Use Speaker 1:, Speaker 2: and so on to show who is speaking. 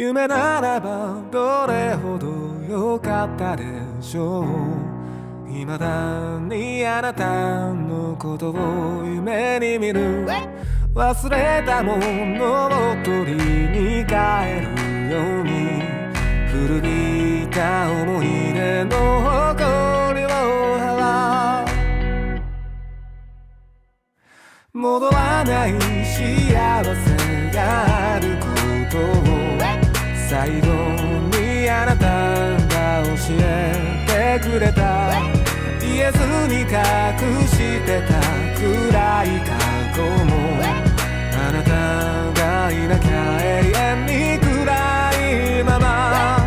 Speaker 1: 夢ならばどれほど良かったでしょう。未だにあなたのことを夢に見る。忘れたものを取りに帰るように、古びた思い出の誇りを払う。戻らない幸せがあることを最後にあなたが教えてくれた。言えずに隠してた暗い過去も、あなたがいなきゃ永遠に暗いまま。